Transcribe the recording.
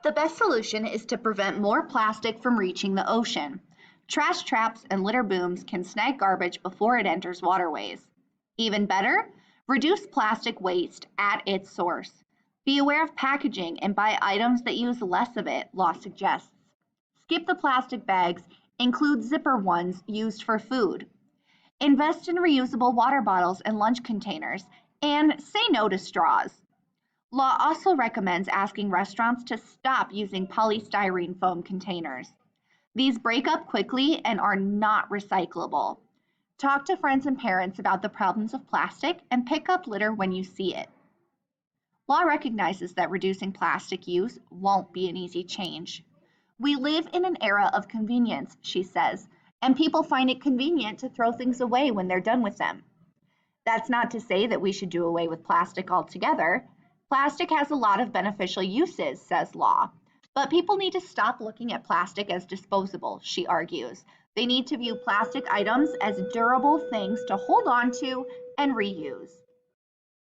The best solution is to prevent more plastic from reaching the ocean. Trash traps and litter booms can snag garbage before it enters waterways. Even better, reduce plastic waste at its source. Be aware of packaging and buy items that use less of it, law suggests. Skip the plastic bags, include zipper ones used for food. Invest in reusable water bottles and lunch containers, and say no to straws. Law also recommends asking restaurants to stop using polystyrene foam containers. These break up quickly and are not recyclable. Talk to friends and parents about the problems of plastic and pick up litter when you see it. Law recognizes that reducing plastic use won't be an easy change. We live in an era of convenience, she says, and people find it convenient to throw things away when they're done with them. That's not to say that we should do away with plastic altogether. Plastic has a lot of beneficial uses, says Law. But people need to stop looking at plastic as disposable, she argues. They need to view plastic items as durable things to hold on to and reuse.